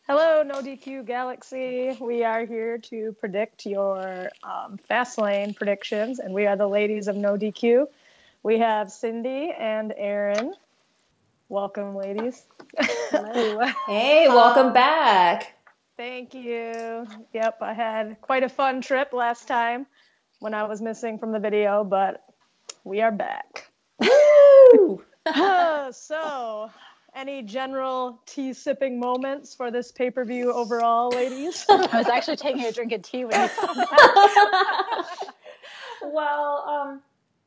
Hello, NoDQ Galaxy. We are here to predict your Fastlane predictions, and we are the Ladies of NoDQ. We have Cindy and Aaron. Welcome, ladies. Hello. Hey, welcome back. Thank you. Yep, I had quite a fun trip last time when I was missing from the video, but we are back. Woo! So, any general tea sipping moments for this pay-per-view overall, ladies? I was actually taking a drink of tea when you said that. Well,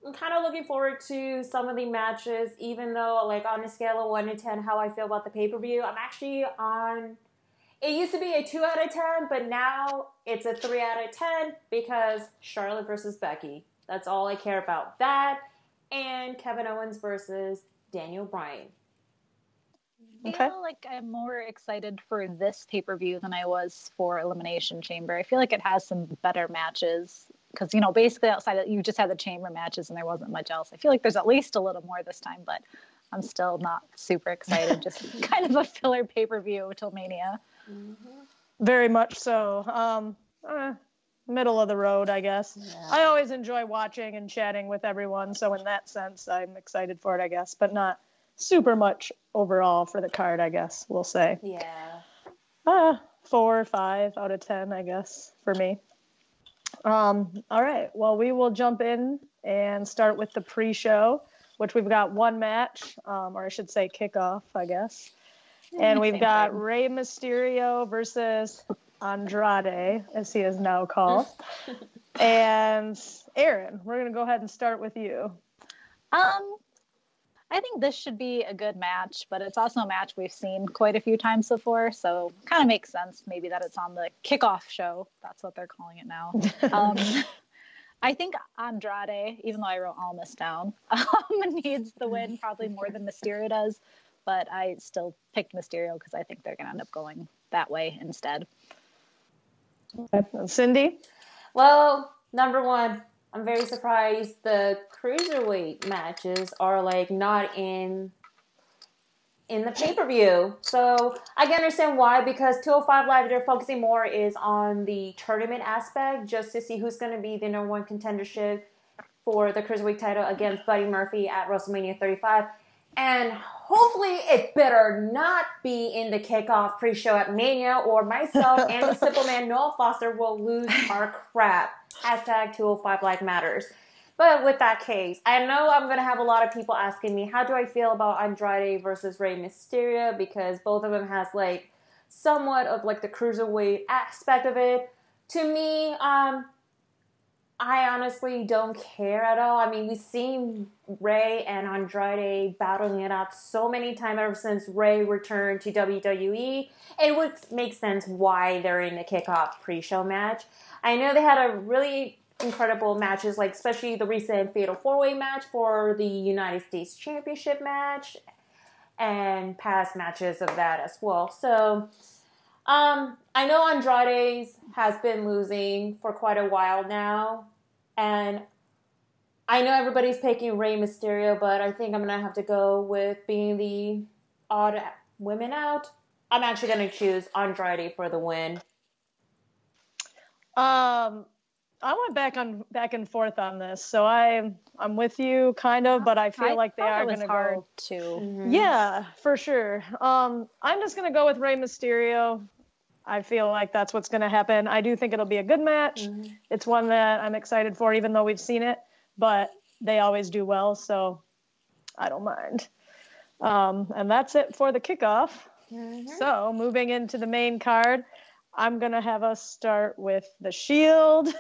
I'm kind of looking forward to some of the matches, even though, like, on a scale of 1 to 10, how I feel about the pay-per-view, I'm actually on... It used to be a 2 out of 10, but now it's a 3 out of 10 because Charlotte versus Becky. That's all I care about. That and Kevin Owens versus Daniel Bryan. I feel like I'm more excited for this pay-per-view than I was for Elimination Chamber. I feel like it has some better matches because, you know, basically outside of, you just had the chamber matches and there wasn't much else. I feel like there's at least a little more this time, but I'm still not super excited. Just kind of a filler pay-per-view till Mania. Mm-hmm. Very much so. Middle of the road, I guess. Yeah. I always enjoy watching and chatting with everyone, so in that sense, I'm excited for it, I guess, but not super much overall for the card, I guess we'll say. Yeah. 4 or 5 out of 10, I guess, for me. All right. Well, we will jump in and start with the pre-show, which we've got one match, or I should say kickoff, I guess. And we've got Rey Mysterio versus Andrade, as he is now called. And Aaron, we're going to go ahead and start with you. I think this should be a good match, but it's also a match we've seen quite a few times before, so kind of makes sense maybe that it's on the kickoff show. That's what they're calling it now. I think Andrade, even though I wrote Almas down, needs the win probably more than Mysterio does, but I still picked Mysterio because I think they're going to end up going that way instead. Cindy? Well, number one, I'm very surprised the Cruiserweight matches are, like, not in the pay-per-view. So I can understand why, because 205 Live, they're focusing more is on the tournament aspect, just to see who's going to be the number one contendership for the Cruiserweight title against Buddy Murphy at WrestleMania 35. And hopefully it better not be in the kickoff pre-show at Mania, or myself and the simple man Noah Foster will lose our crap. Hashtag 205 Live Matters. But with that case, I know I'm going to have a lot of people asking me, how do I feel about Andrade versus Rey Mysterio? Because both of them has, like, somewhat of, like, the cruiserweight aspect of it. To me, I honestly don't care at all. I mean, we've seen Rey and Andrade battling it out so many times ever since Rey returned to WWE. It would make sense why they're in the kickoff pre-show match. I know they had a really incredible matches, like especially the recent Fatal 4-Way match for the United States Championship match and past matches of that as well. So, I know Andrade has been losing for quite a while now, and I know everybody's picking Rey Mysterio, but I think I'm going to have to go with being the odd women out. I'm actually going to choose Andrade for the win. I went back and forth on this, so I'm with you kind of, but I feel like they are going to go too. Mm-hmm. Yeah, for sure. I'm just going to go with Rey Mysterio. I feel like that's what's going to happen. I do think it'll be a good match. Mm-hmm. It's one that I'm excited for, even though we've seen it, but they always do well, so I don't mind. And that's it for the kickoff. Mm-hmm. So moving into the main card, I'm going to have us start with The Shield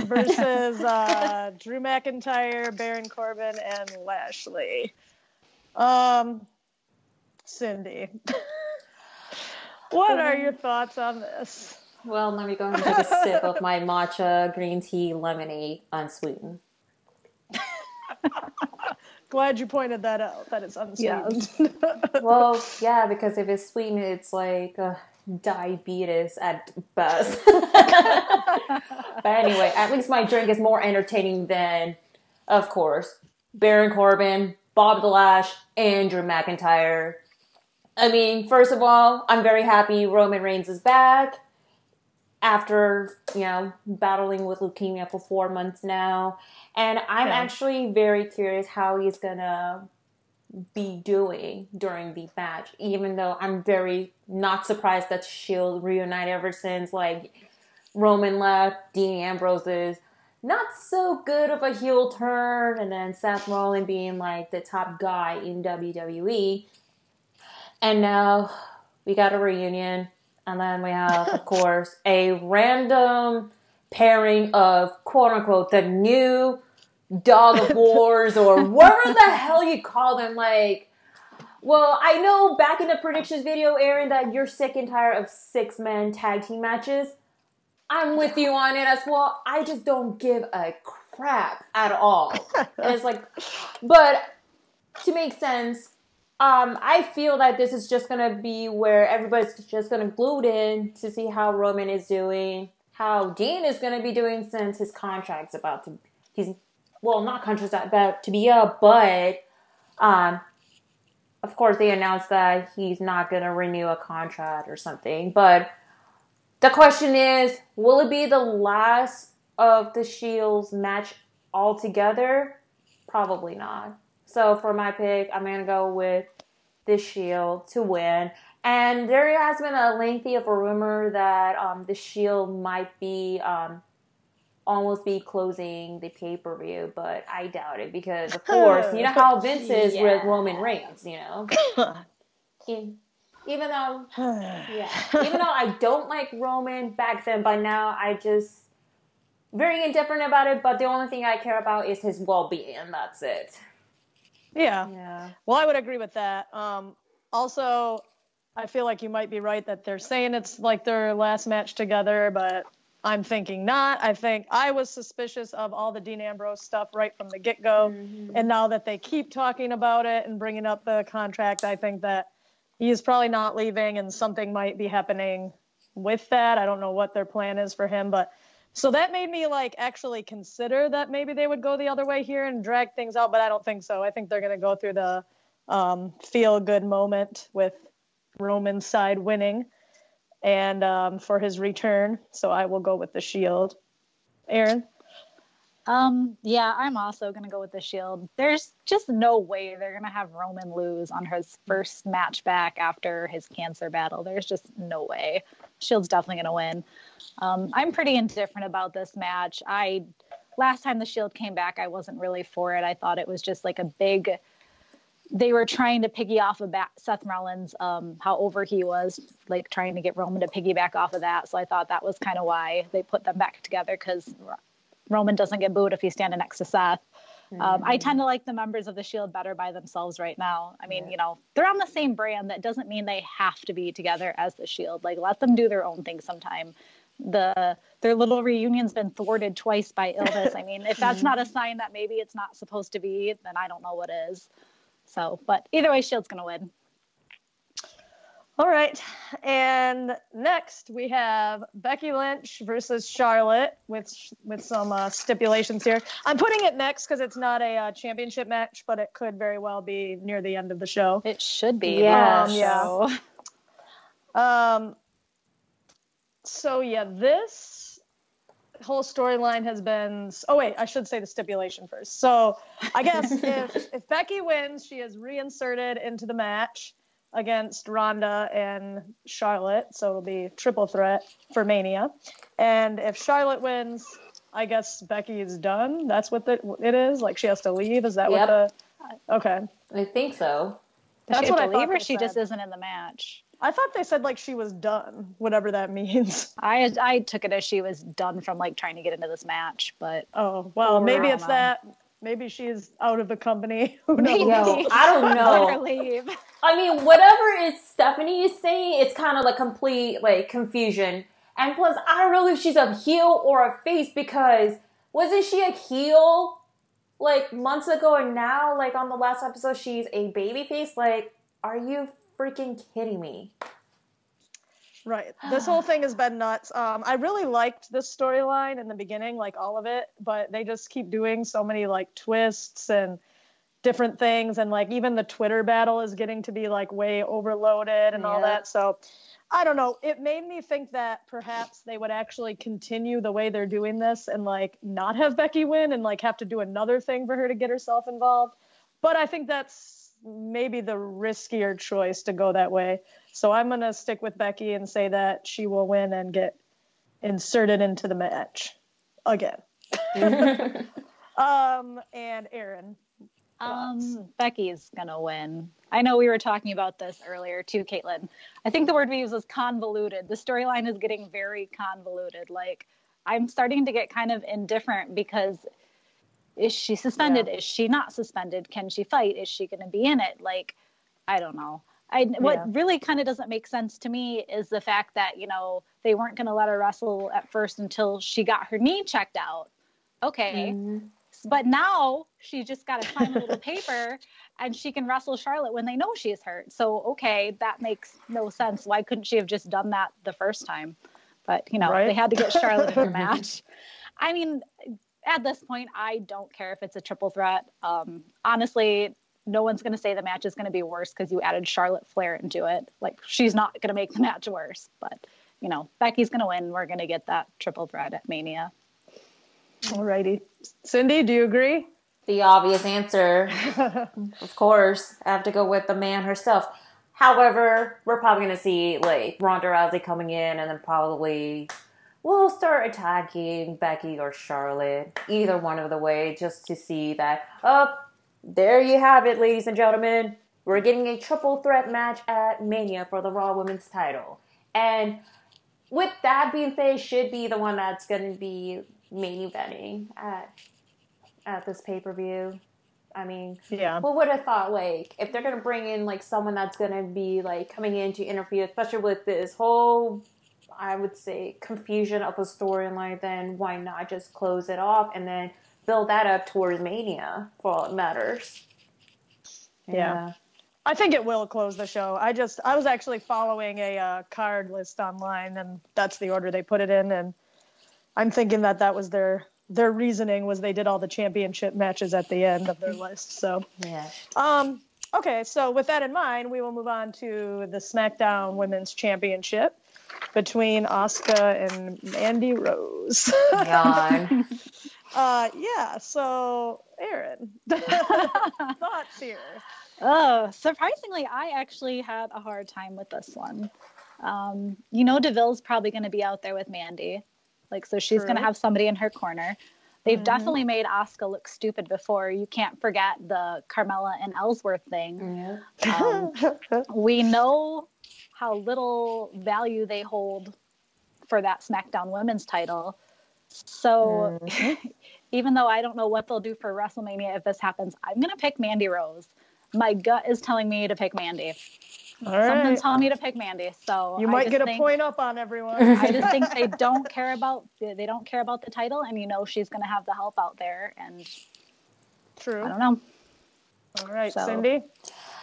versus Drew McIntyre, Baron Corbin, and Lashley. Cindy, what are your thoughts on this? Well, let me go and take a sip of my matcha green tea lemonade unsweetened. Glad you pointed that out, that it's unsweetened. Yeah. Well, yeah, because if it's sweetened, it's like diabetes at best. But anyway, at least my drink is more entertaining than, of course, Baron Corbin, Bob the Lash, and Drew McIntyre. I mean, first of all, I'm very happy Roman Reigns is back after, battling with leukemia for 4 months now. And I'm actually very curious how he's going to be doing during the match, even though I'm very not surprised that Shield reunited ever since, Roman left, Dean Ambrose's not so good of a heel turn, and then Seth Rollins being, the top guy in WWE. And now we got a reunion, and then we have, of course, a random pairing of, quote-unquote, the new Dog of Wars, or whatever the hell you call them. Well, I know back in the predictions video, Aaron, that you're sick and tired of 6-man tag team matches. I'm with you on it as well. I just don't give a crap at all. And it's but to make sense, I feel that this is just going to be where everybody's just going to glue in to see how Roman is doing, how Dean is going to be doing since his contract's about to, not contract's about to be up, but, of course they announced that he's not going to renew a contract or something, but the question is, will it be the last of the Shield's match altogether? Probably not. So for my pick, I'm going to go with the Shield to win. And there has been a lengthy of a rumor that the Shield might be almost be closing the pay-per-view, but I doubt it because, of course, you know how Vince is with Roman Reigns, Even though I don't like Roman back then, by now I just very indifferent about it. But the only thing I care about is his well-being, and that's it. Yeah. Well, I would agree with that. Also, I feel like you might be right that they're saying it's their last match together, but I'm thinking not. I think I was suspicious of all the Dean Ambrose stuff right from the get-go, and now that they keep talking about it and bringing up the contract, I think that he's probably not leaving, and something might be happening with that. I don't know what their plan is for him, but so that made me actually consider that maybe they would go the other way here and drag things out, but I don't think so. I think they're going to go through the feel-good moment with Roman's side winning and for his return. So I will go with the Shield. Aaron? Yeah, I'm also going to go with the Shield. There's just no way they're going to have Roman lose on his first match back after his cancer battle. There's just no way. Shield's definitely going to win. I'm pretty indifferent about this match. Last time the Shield came back, I wasn't really for it. I thought it was just they were trying to piggy off of Seth Rollins, how over he was, trying to get Roman to piggyback off of that. So I thought that was kind of why they put them back together, because Roman doesn't get booed if he's standing next to Seth. I tend to like the members of the Shield better by themselves right now. I mean, they're on the same brand. That doesn't mean they have to be together as the Shield. Let them do their own thing sometime. Their little reunion's been thwarted twice by illness. I mean, if that's not a sign that maybe it's not supposed to be, then I don't know what is. So, but either way, Shield's going to win. All right. And next we have Becky Lynch versus Charlotte with some stipulations here. I'm putting it next because it's not a championship match, but it could very well be near the end of the show. It should be. Yeah. So this whole storyline has been... Oh, wait, I should say the stipulation first. So I guess if Becky wins, she is reinserted into the match against Ronda and Charlotte, so it'll be triple threat for Mania. And if Charlotte wins, I guess Becky is done. That's what it is? She has to leave? Is that what the... Okay. I think so. That's what I thought. Or she just isn't in the match. I thought they said she was done, whatever that means. I took it as she was done from trying to get into this match, but... Oh, well, maybe it's that... Maybe she's out of the company. Who knows? Maybe. I don't know. Leave. I mean, whatever Stephanie is saying, it's kind of complete confusion. And plus, I don't know if she's a heel or a face, because wasn't she a heel months ago, and now on the last episode she's a baby face? Are you freaking kidding me? Right. This whole thing has been nuts. I really liked this storyline in the beginning, all of it, but they just keep doing so many twists and different things, and like even the Twitter battle is getting to be like way overloaded and all that. So I don't know. It made me think that perhaps they would actually continue the way they're doing this and like not have Becky win and like have to do another thing for her to get herself involved. But I think that's maybe the riskier choice to go that way. So I'm going to stick with Becky and say that she will win and get inserted into the match again. And Aaron. Becky's gonna win. I know we were talking about this earlier too, Caitlin. I think the word we use is convoluted. The storyline is getting very convoluted. Like, I'm starting to get kind of indifferent because is she suspended? Is she not suspended? Can she fight? Is she going to be in it? Like, I don't know. What really kind of doesn't make sense to me is the fact that, you know, they weren't going to let her wrestle at first until she got her knee checked out. Okay. Mm-hmm. But now she just got to sign a little paper and she can wrestle Charlotte when they know she's hurt. So, okay, that makes no sense. Why couldn't she have just done that the first time? But, you know, They had to get Charlotte in the match. I mean, at this point, I don't care if it's a triple threat. Honestly, no one's going to say the match is going to be worse because you added Charlotte Flair into it. Like, she's not going to make the match worse. But, you know, Becky's going to win. We're going to get that triple threat at Mania. Alrighty. Cindy, do you agree? The obvious answer, of course, I have to go with the man herself. However, we're probably going to see, like, Ronda Rousey coming in and then probably we'll start attacking Becky or Charlotte, either one of the way, just to see that, there you have it, ladies and gentlemen. We're getting a triple threat match at Mania for the Raw Women's title. And with that being said, it should be the one that's going to be main eventing at this pay-per-view. I mean, who would have thought, like, if they're going to bring in, like, someone that's going to be, like, coming in to interfere, especially with this whole, I would say, confusion of a storyline, then why not just close it off and then build that up towards Mania for all it matters. Yeah. I think it will close the show. I was actually following a card list online, and that's the order they put it in, and I'm thinking that was their reasoning was they did all the championship matches at the end of their list. So, okay. So with that in mind, we will move on to the SmackDown Women's Championship between Asuka and Mandy Rose. God. So Aaron, thoughts here? Oh, surprisingly, I actually had a hard time with this one. You know, DeVille's probably going to be out there with Mandy. Like, so she's going to have somebody in her corner. They've definitely made Asuka look stupid before. You can't forget the Carmella and Ellsworth thing. Yeah. We know how little value they hold for that SmackDown Women's title. So even though I don't know what they'll do for WrestleMania if this happens, I'm going to pick Mandy Rose. My gut is telling me to pick Mandy. All right. Something's telling me to pick Mandy. So you might get a point up on everyone. I just think they don't care about the title, and you know she's going to have the help out there. And true. I don't know. All right, so. Cindy.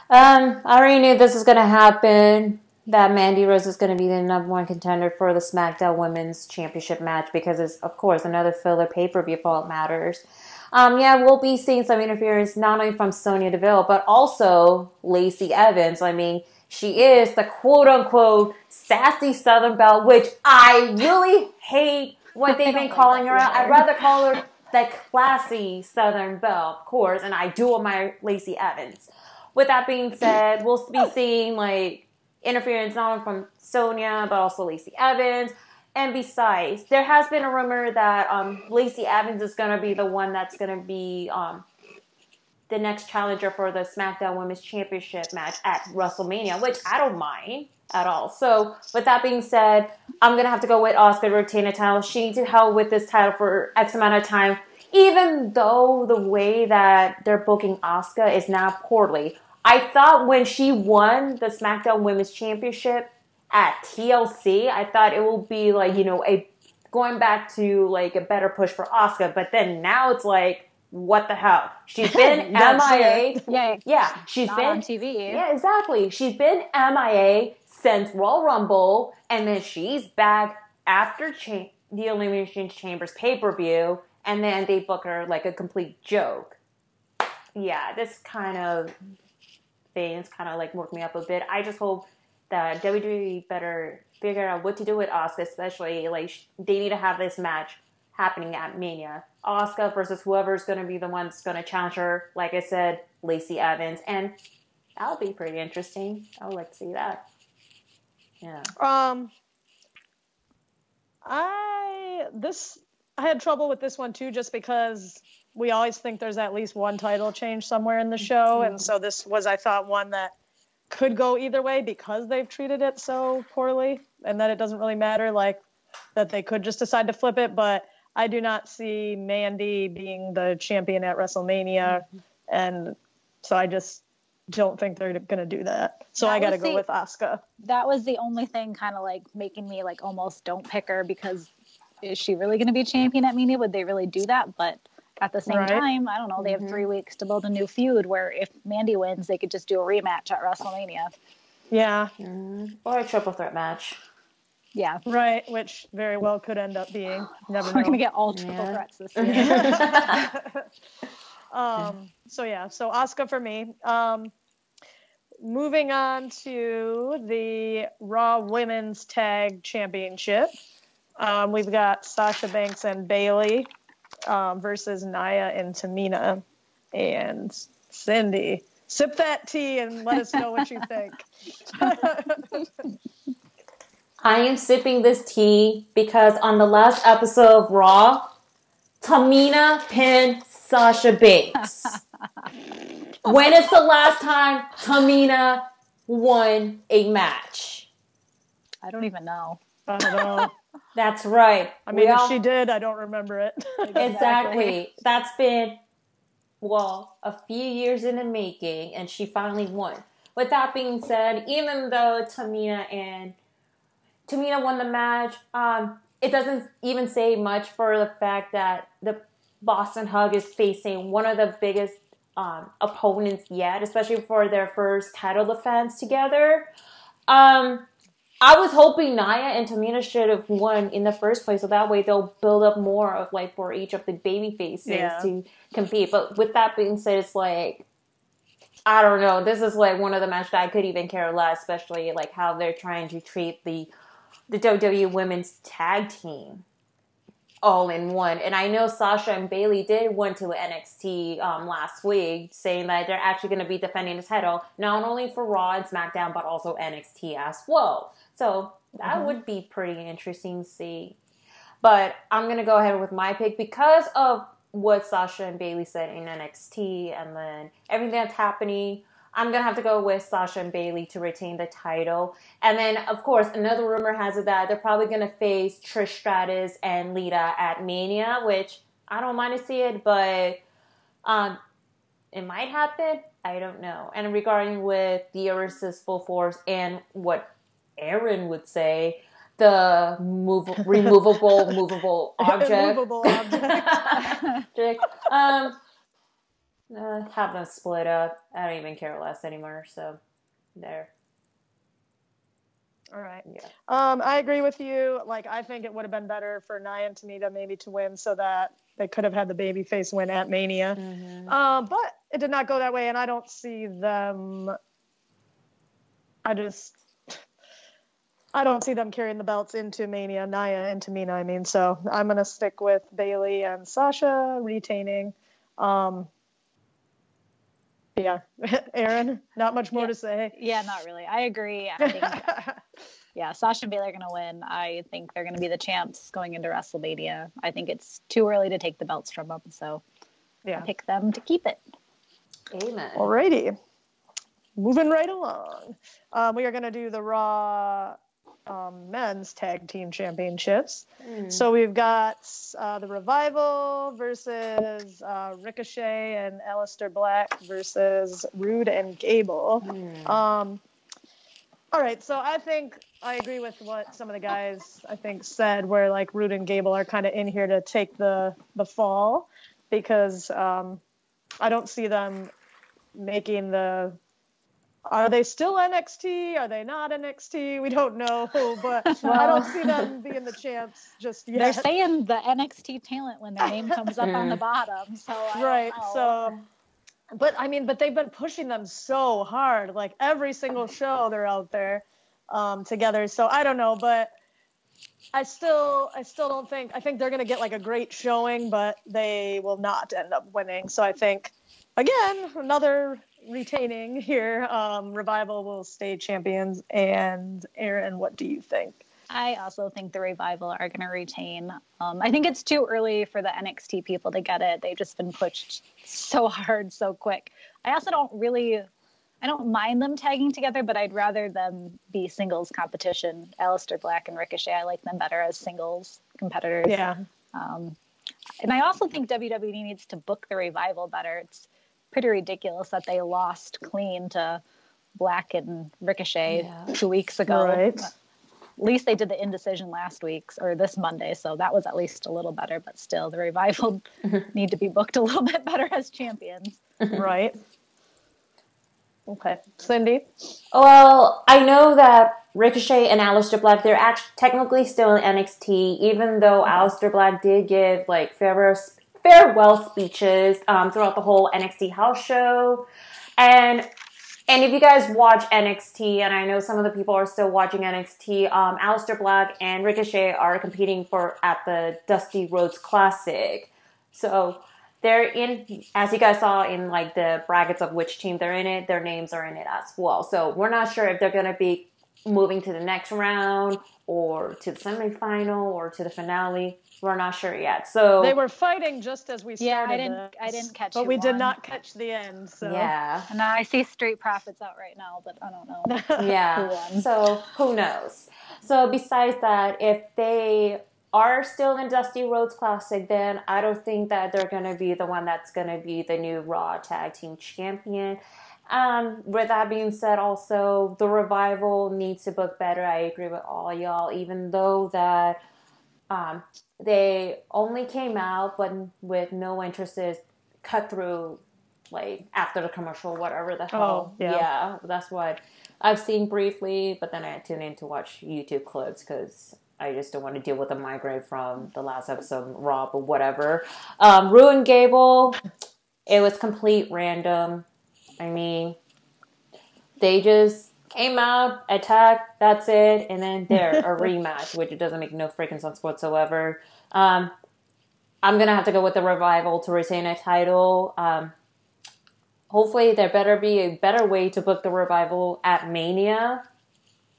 I already knew this was going to happen. That Mandy Rose is going to be the number one contender for the SmackDown Women's Championship match because it's, of course, another filler pay-per-view for all it matters. We'll be seeing some interference not only from Sonya Deville, but also Lacey Evans. I mean, she is the quote-unquote sassy Southern Belle, which I really hate what they've been calling her out. I'd rather call her the classy Southern Belle, of course, and I do admire Lacey Evans. With that being said, we'll be seeing, like, interference not only from Sonya, but also Lacey Evans. And besides, there has been a rumor that Lacey Evans is going to be the one that's going to be the next challenger for the SmackDown Women's Championship match at WrestleMania, which I don't mind at all. So, with that being said, I'm going to have to go with Asuka to retain the title. She needs to held with this title for X amount of time, even though the way that they're booking Asuka is now poorly. I thought when she won the SmackDown Women's Championship at TLC, I thought it will be like, you know, going back to like a better push for Asuka, but then now it's like, what the hell? She's been MIA. Yeah, she's not been on TV. Yeah, exactly. She's been MIA since Royal Rumble, and then she's back after the Elimination Chambers pay-per-view, and then they book her like a complete joke. yeah, this kind of things kind of like worked me up a bit. I just hope that WWE better figure out what to do with Asuka, especially like they need to have this match happening at Mania. Asuka versus whoever's going to be the one that's going to challenge her. Like I said, Lacey Evans, and that'll be pretty interesting. I would like to see that. Yeah. I had trouble with this one too, just because we always think there's at least one title change somewhere in the show, and so this was, I thought, one that could go either way because they've treated it so poorly, and that it doesn't really matter, like that they could just decide to flip it. But I do not see Mandy being the champion at WrestleMania, and so I just don't think they're going to do that. So I got to go with Asuka. That was the only thing kind of like making me like almost don't pick her, because is she really going to be champion at Mania? Would they really do that? But at the same time, I don't know. They have 3 weeks to build a new feud where if Mandy wins, they could just do a rematch at WrestleMania. Yeah. Or a triple threat match. Yeah. Right, which very well could end up being. Never know. We're going to get all triple threats this year. So Asuka for me. Moving on to the Raw Women's Tag Championship. We've got Sasha Banks and Bayley versus Nia and Tamina. And Cindy, sip that tea and let us know what you think. I am sipping this tea because on the last episode of Raw, Tamina pinned Sasha Banks. When is the last time Tamina won a match? I don't even know. I don't know. That's right. I mean, if she did, I don't remember it. Exactly. That's been, a few years in the making, and she finally won. With that being said, even though Tamina won the match, it doesn't even say much for the fact that the Boston Hug is facing one of the biggest opponents yet, especially for their first title defense together. I was hoping Nia and Tamina should have won in the first place, so that way they'll build up more of like for each of the baby faces to compete. But with that being said, it's like, I don't know. This is like one of the matches that I could even care less, especially like how they're trying to treat the WWE Women's Tag Team all in one. And I know Sasha and Bayley did went to NXT last week, saying that they're actually going to be defending the title, not only for Raw and SmackDown, but also NXT as well. So that would be pretty interesting to see. But I'm going to go ahead with my pick because of what Sasha and Bayley said in NXT and then everything that's happening. I'm going to have to go with Sasha and Bayley to retain the title. And then, of course, another rumor has it that they're probably going to face Trish Stratus and Lita at Mania, which I don't mind to see it, but it might happen. I don't know. And regarding with the Irresistible Force and what Aaron would say, the movable object. Movable object. Have them split up. I don't even care less anymore. So, there. All right. Yeah. I agree with you. Like, I think it would have been better for Nia and Tamina maybe to win so that they could have had the babyface win at Mania. But it did not go that way, and I don't see them. I don't see them carrying the belts into Mania, Nia and Tamina, I mean. So I'm going to stick with Bayley and Sasha retaining. Yeah. Aaron, not much more to say. Yeah, not really. I agree. I think, Sasha and Bayley are going to win. I think they're going to be the champs going into WrestleMania. I think it's too early to take the belts from them, so I pick them to keep it. Amen. Alrighty. Moving right along. We are going to do the Raw men's tag team championships. So we've got the Revival versus Ricochet and Aleister Black versus Rude and Gable. All right, so I think I agree with what some of the guys I think said, where like Rude and Gable are kind of in here to take the fall, because I don't see them making the. Are they still NXT? Are they not NXT? We don't know, but I don't see them being the champs just yet. They're saying the NXT talent when their name comes up on the bottom. So I don't know. So But they've been pushing them so hard. Like every single show they're out there together. So I don't know, but I still don't think. I think they're going to get like a great showing, but they will not end up winning. So I think, again, another retaining here. Revival will stay champions. And Aaron, what do you think? I also think the Revival are going to retain. I think it's too early for the NXT people to get it. They've just been pushed so hard, so quick. I also I don't mind them tagging together, but I'd rather them be singles competition. Aleister Black and Ricochet, I like them better as singles competitors. Yeah. And I also think WWE needs to book the Revival better. It's pretty ridiculous that they lost clean to Black and Ricochet 2 weeks ago. Right. At least they did the indecision last week or this Monday, so that was at least a little better. But still, the Revival need to be booked a little bit better as champions. Right. Okay. Cindy? Well, I know that Ricochet and Aleister Black, they're actually technically still in NXT, even though Aleister Black did give like farewell speeches throughout the whole NXT house show. And if you guys watch NXT, and I know some of the people are still watching NXT, Aleister Black and Ricochet are competing at the Dusty Rhodes Classic. So they're in, as you guys saw in like the brackets of which team they're in it, their names are in it as well. So we're not sure if they're going to be moving to the next round or to the semifinal or to the finale. We're not sure yet. So they were fighting just as we started. Yeah, I didn't catch it. But we did not catch the end. So yeah. And I see Street Profits out right now, but I don't know. Yeah. So who knows? So besides that, if they are still in Dusty Rhodes Classic, then I don't think that they're going to be the one that's going to be the new Raw Tag Team Champion. With that being said, also, the Revival needs to book better. I agree with all y'all, even though that they only came out, but with no interest is cut through, like, after the commercial, whatever the hell. Oh, yeah. That's what I've seen briefly, but then I tune in to watch YouTube clips because I just don't want to deal with the migraine from the last episode of Raw, but whatever. Ruin Gable, it was complete random. I mean, they just came out, attacked, that's it, and then a rematch, which it doesn't make no freaking sense whatsoever. I'm going to have to go with the Revival to retain a title. Hopefully there better be a better way to book the Revival at Mania,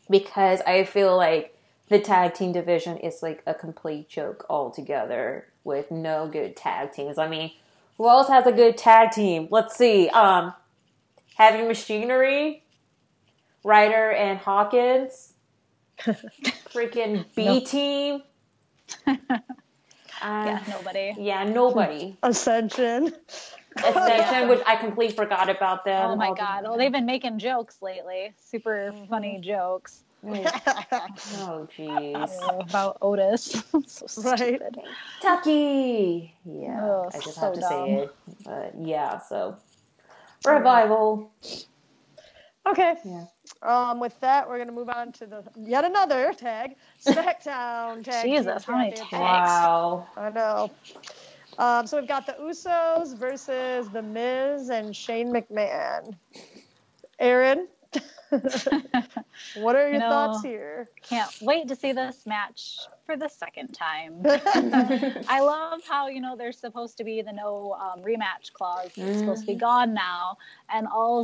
because I feel like the tag team division is like a complete joke altogether with no good tag teams. I mean, who else has a good tag team? Let's see. Heavy Machinery, Ryder and Hawkins, freaking B Team. Nobody. Yeah, nobody. Ascension, which I completely forgot about them. Oh my god! Well, they've been making jokes lately. Super funny jokes. Oh jeez. About Otis. So stupid. Tucky. Yeah, I just have to say it. But yeah, so Revival. Okay. Yeah. With that, we're going to move on to yet another tag, SmackDown tag. Jesus, how many tags? Wow. I know. So we've got the Usos versus The Miz and Shane McMahon. Aaron, what are your thoughts here? Can't wait to see this match for the second time. I love how, they're supposed to be the no rematch clause. It's supposed to be gone now. And all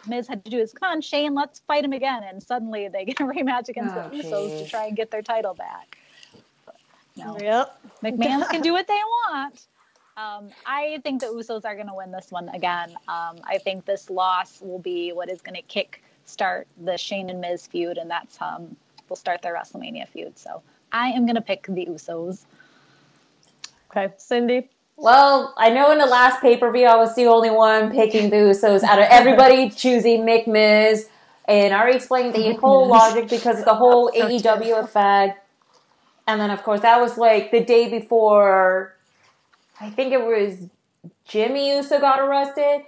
Miz had to do is, come on, Shane, let's fight him again. And suddenly they get a rematch against the Usos to try and get their title back. But, no. Yep. McMahon can do what they want. I think the Usos are going to win this one again. I think this loss will be what is going to start the Shane and Miz feud, and that's will start their WrestleMania feud. So I am going to pick the Usos. Okay, Cindy? Well, I know in the last pay-per-view I was the only one picking the Usos out of everybody choosing Miz, and I already explained the whole logic because of the whole AEW effect. And then, of course, that was like the day before, I think it was Jimmy Uso got arrested.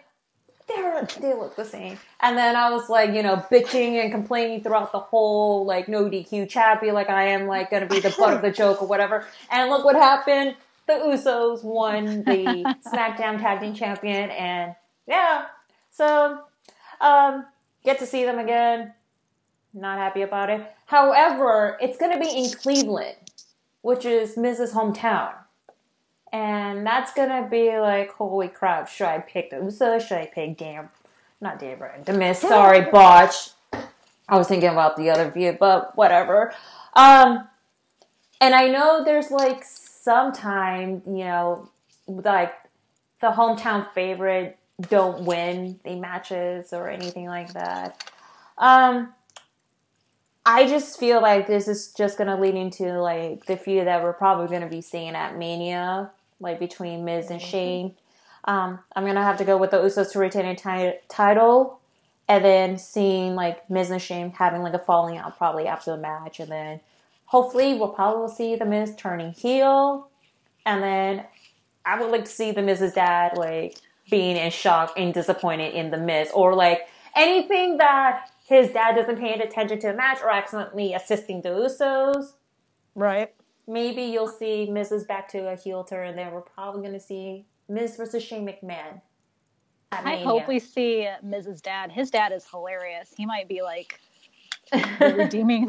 They look the same. And then I was like, bitching and complaining throughout the whole, like, no DQ chat, be like I am, like, going to be the butt of the joke or whatever. And look what happened. The Usos won the SmackDown Tag Team Champion, and Yeah. So, get to see them again. Not happy about it. However, it's going to be in Cleveland, which is Miz's hometown. And that's going to be like, holy crap, should I pick the Usos? Should I pick not Bryan, The Miz, sorry, botch. I was thinking about the other view, but whatever. And I know there's like sometime, like the hometown favorite don't win the matches or anything like that. I just feel like this is just going to lead into like the feud that we're probably going to be seeing at Mania, like between Miz and Shane. I'm going to have to go with the Usos to retain a title, and then seeing like Miz and Shane having like a falling out probably after the match, and then hopefully we'll probably see the Miz turning heel, and then I would like to see the Miz's dad like being in shock and disappointed in the Miz, or like anything that his dad doesn't pay attention to the match or accidentally assisting the Usos. Right. Maybe you'll see Miz's back to a heel turn, and then we're probably going to see Miz versus Shane McMahon. I hope we see Miz's dad. His dad is hilarious. He might be like the redeeming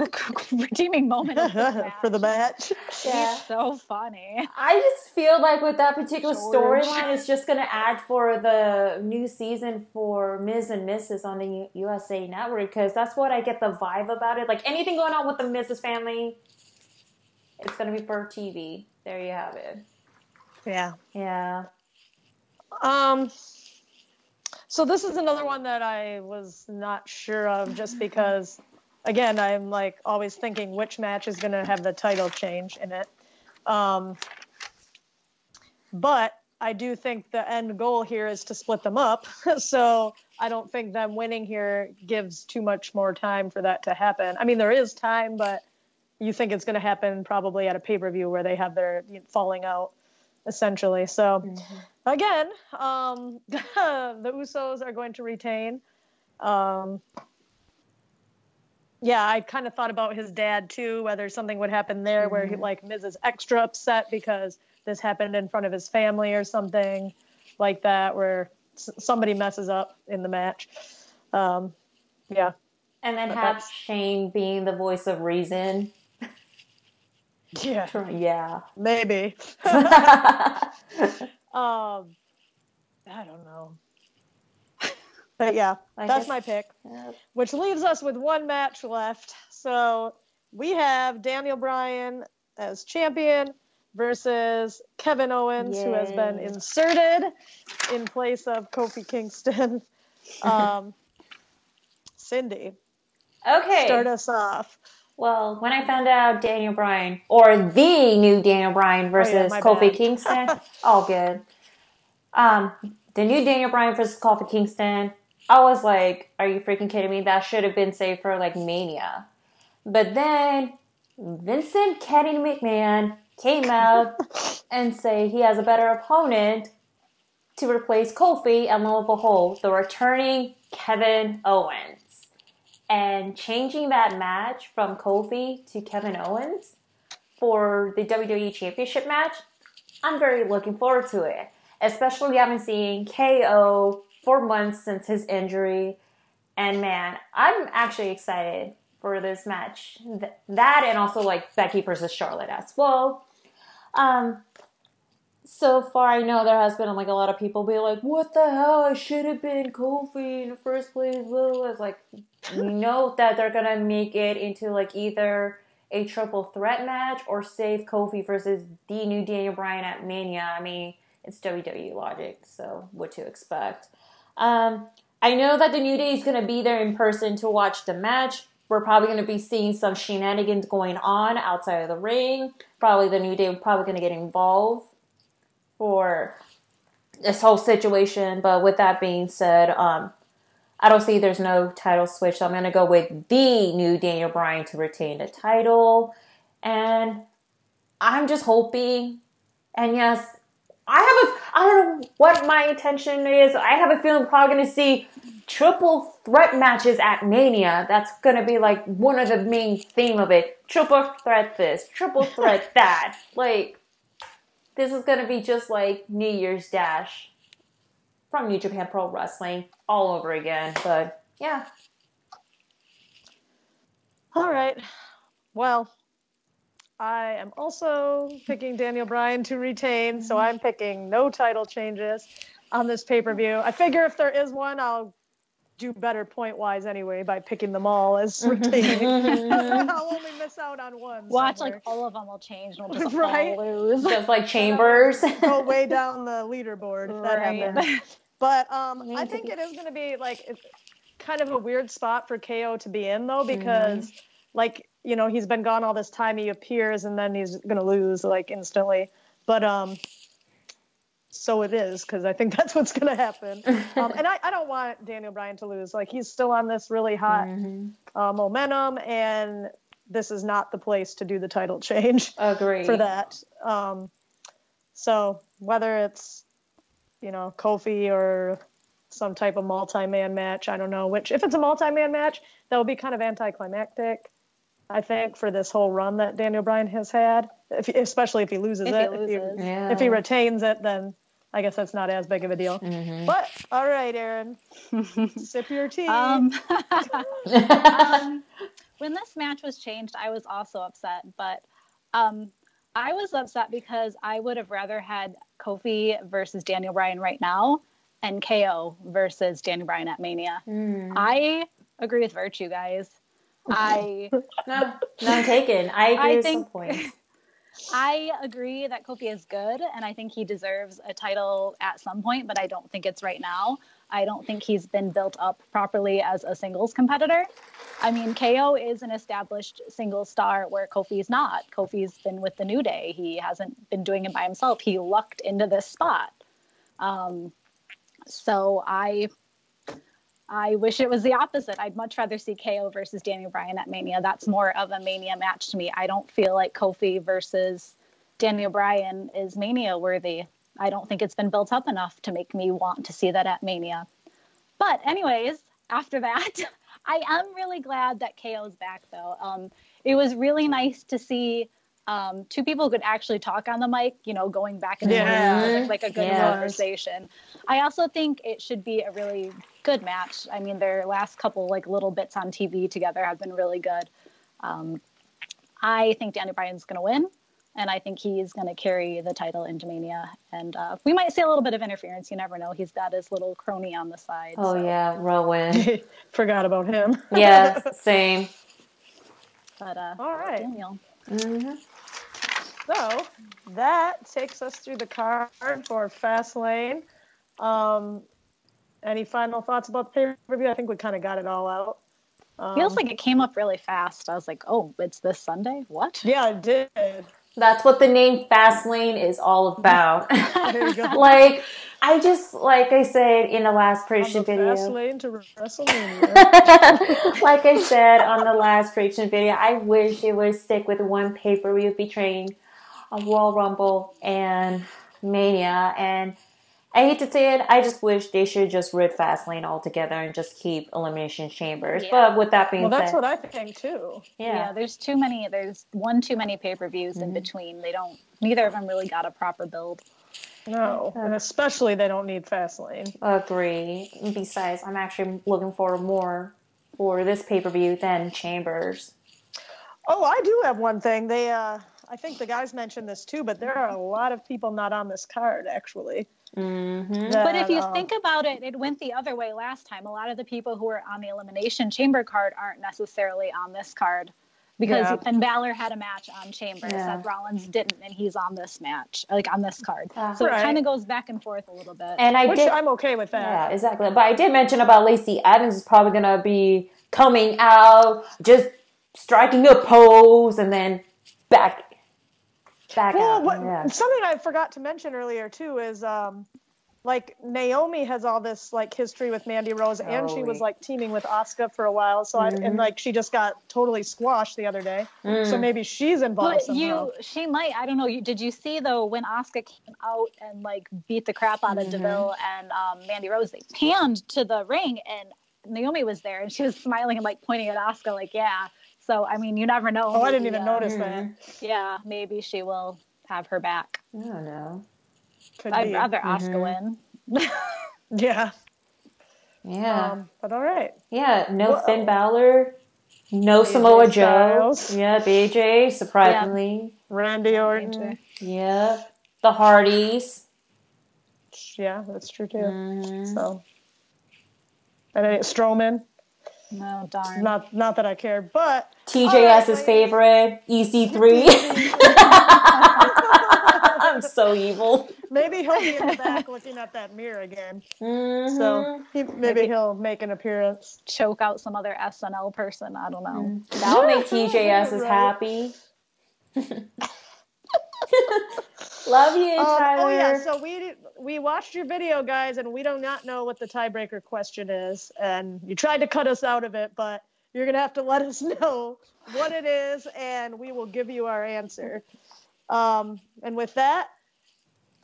moment of this match. For the match. Yeah. He's so funny. I just feel like with that particular storyline, it's just going to add for the new season for Miz and Mrs. on the USA Network, because that's what I get the vibe about it. Like anything going on with the Mrs. family, it's going to be for TV. There you have it. Yeah. Yeah. So this is another one that I was not sure of, just because, again, I'm like always thinking which match is going to have the title change in it. But I do think the end goal here is to split them up. So I don't think them winning here gives too much more time for that to happen. I mean, there is time, but you think it's going to happen probably at a pay-per-view where they have their falling out, essentially. So, again, the Usos are going to retain. Yeah, I kind of thought about his dad, too, whether something would happen there where, Miz is extra upset because this happened in front of his family or something like that, where somebody messes up in the match. Yeah. And then have Shane being the voice of reason. Yeah. Yeah. Maybe. I don't know. But yeah, that's my pick. Which leaves us with one match left. So we have Daniel Bryan as champion versus Kevin Owens, who has been inserted in place of Kofi Kingston. Cindy. Okay. Start us off. Well, when I found out Daniel Bryan, or the new Daniel Bryan versus Kofi Kingston, all good. The new Daniel Bryan versus Kofi Kingston, I was like, are you freaking kidding me? That should have been saved for like Mania. But then Vincent Kenny McMahon came out and say he has a better opponent to replace Kofi, and lo and behold, the returning Kevin Owens. And changing that match from Kofi to Kevin Owens for the WWE Championship match, I'm very looking forward to it. Especially having seen KO for months since his injury. And man, I'm actually excited for this match. That and also like Becky versus Charlotte as well. So far, I know there has been like a lot of people be like, what the hell? It should have been Kofi in the first place. It's like, you know that they're going to make it into like either a triple threat match or save Kofi versus the new Daniel Bryan at Mania. I mean, it's WWE logic, so what to expect. I know that the New Day is going to be there in person to watch the match. We're probably going to be seeing some shenanigans going on outside of the ring. Probably the New Day probably going to get involved for this whole situation. But with that being said, I don't see there's no title switch. So I'm going to go with the new Daniel Bryan to retain the title. And I'm just hoping, and yes, I don't know what my intention is. I have a feeling we're probably going to see triple threat matches at Mania. That's going to be like one of the main theme of it. Triple threat this, triple threat that. Like, this is going to be just like New Year's Dash. from New Japan Pro Wrestling all over again. But yeah. All right. Well, I am also picking Daniel Bryan to retain, so I'm picking no title changes on this pay-per-view. I figure if there is one, I'll do better point-wise anyway by picking them all as retaining. I'll only miss out on one. Watch, somewhere. like, all of them will change and we'll just right? all lose. Just like Chambers. Go way down the leaderboard if that Right. happens. But I think it is going to be, like, it's kind of a weird spot for KO to be in, though, because, like, you know, he's been gone all this time. He appears, and then he's going to lose, like, instantly. But so it is, because I think that's what's going to happen. And I don't want Daniel Bryan to lose. Like, he's still on this really hot momentum, and this is not the place to do the title change. Agree. For that. So whether it's, you know, Kofi or some type of multi-man match, I don't know which. If it's a multi-man match, that will be kind of anticlimactic, I think, for this whole run that Daniel Bryan has had, especially if he loses it. If he retains it, then I guess that's not as big of a deal. But, all right, Erin, sip your tea. When this match was changed, I was also upset, but I was upset because I would have rather had Kofi versus Daniel Bryan right now and KO versus Daniel Bryan at Mania. I agree with Virtue, guys. No, I'm taken. I agree with some points. I agree that Kofi is good, and I think he deserves a title at some point, but I don't think it's right now. I don't think he's been built up properly as a singles competitor. I mean, KO is an established singles star where Kofi's not. Kofi's been with the New Day. He hasn't been doing it by himself. He lucked into this spot. So I wish it was the opposite. I'd much rather see KO versus Daniel Bryan at Mania. That's more of a Mania match to me. I don't feel like Kofi versus Daniel Bryan is Mania worthy. I don't think it's been built up enough to make me want to see that at Mania. But anyways, after that, I am really glad that KO's back, though. It was really nice to see two people who could actually talk on the mic, you know, going back and forth, like a good conversation. I also think it should be a really good match. I mean, their last couple, like, little bits on TV together have been really good. I think Daniel Bryan's going to win, and I think he's going to carry the title into Mania. And we might see a little bit of interference. You never know. He's got his little crony on the side. Oh, yeah, Rowan. Forgot about him. Yeah, same. But, all right. Daniel. So that takes us through the card for Fastlane. Any final thoughts about the pay-per-view? I think we kind of got it all out. Feels like it came up really fast. I was like, oh, it's this Sunday? What? Yeah, it did. That's what the name Fastlane is all about. There you go. Like I said in the last prediction video. Fastlane to WrestleMania. Like I said on the last prediction video, I wish it would stick with one pay-per-view between a Royal Rumble and Mania. And I hate to say it, I just wish they should just rid Fastlane altogether and just keep Elimination Chambers. Yeah. But with that being said... Well, that's what I think, too. Yeah, there's one too many pay-per-views in between. Neither of them really got a proper build. No, and especially they don't need Fastlane. Agree. Besides, I'm actually looking forward more for this pay-per-view than Chambers. Oh, I do have one thing. I think the guys mentioned this too, but there are a lot of people not on this card, actually. But if you think about it, it went the other way last time. A lot of the people who were on the Elimination Chamber card aren't necessarily on this card. Because Finn Balor had a match on Chamber. Seth Rollins didn't, and he's on this match, like on this card. So it kind of goes back and forth a little bit. And I'm okay with that. Yeah, exactly. But I did mention about Lacey Evans is probably going to be coming out, just striking a pose, and then back out. Something I forgot to mention earlier, too, is... like Naomi has all this like history with Mandy Rose, and she was like teaming with Asuka for a while. So and like she just got totally squashed the other day. So maybe she's involved somehow. She might. I don't know. Did you see though when Asuka came out and like beat the crap out of Deville and Mandy Rose? They panned to the ring and Naomi was there and she was smiling and like pointing at Asuka like So I mean, you never know. Oh, I didn't even notice that. Yeah, maybe she will have her back. I don't know. I'd rather Asuka win. Yeah. Yeah. But all right. Yeah, no Finn Balor, no Samoa Joe. Yeah, AJ, surprisingly. Randy Orton. AJ. Yeah. The Hardys. Yeah, that's true too. So, and then Strowman. No, darn. Not that I care, but TJS's favorite, EC3. I'm so evil. Maybe he'll be in the back looking at that mirror again. So maybe he'll make an appearance. Choke out some other SNL person. I don't know. That'll make TJS's happy. Love you, Tyler. Oh yeah, so we watched your video, guys, and we do not know what the tiebreaker question is, and you tried to cut us out of it, but you're gonna have to let us know what it is, and we will give you our answer. And with that,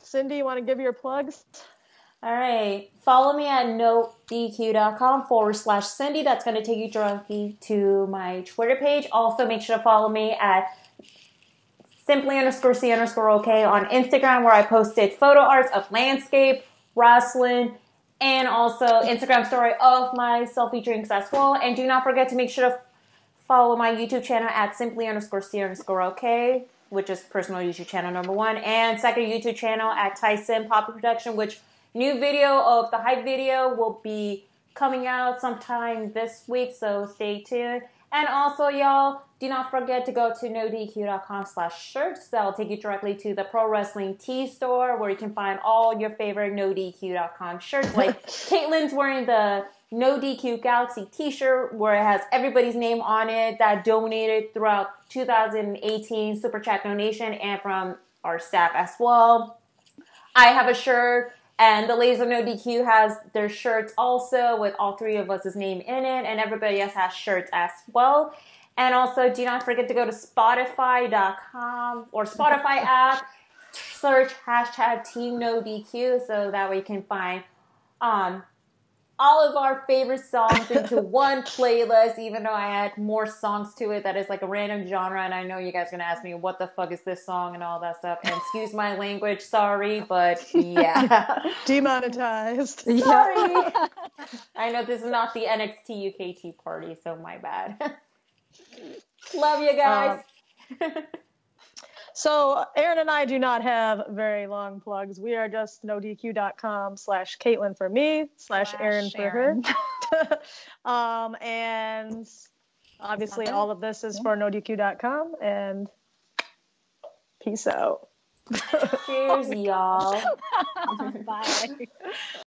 Cindy, you want to give your plugs? All right. Follow me at nodq.com/Cindy. That's going to take you directly to my Twitter page. Also, make sure to follow me at simply_C_OK on Instagram, where I posted photo arts of landscape, wrestling, and also Instagram story of my selfie drinks as well. And do not forget to make sure to follow my YouTube channel at simply_C_OK, which is personal YouTube channel number 1, and second YouTube channel at Tyson Poppy Production, which new video of the hype video will be coming out sometime this week, so stay tuned. And also, y'all, do not forget to go to nodq.com/shirts. That'll take you directly to the Pro Wrestling Tee store, where you can find all your favorite nodq.com shirts. Like Caitlin's wearing the No DQ Galaxy t-shirt, where it has everybody's name on it that donated throughout 2018 Super Chat donation, and from our staff as well. I have a shirt, and the Ladies of NoDQ has their shirts also with all 3 of us' name in it, and everybody else has shirts as well. And also, do not forget to go to Spotify.com or Spotify app, search #TeamNoDQ, so that way you can find all of our favorite songs into one playlist, even though I add more songs to it that is like a random genre, and I know you guys are going to ask me, what the fuck is this song and all that stuff, and excuse my language, sorry, but yeah. Demonetized. Sorry. I know this is not the NXT UKT party, so my bad. Love you guys. So Aaron and I do not have very long plugs. We are just nodq.com/Caitlin for me /Aaron for her. And obviously all of this is for nodq.com, and peace out. Cheers, y'all. Bye.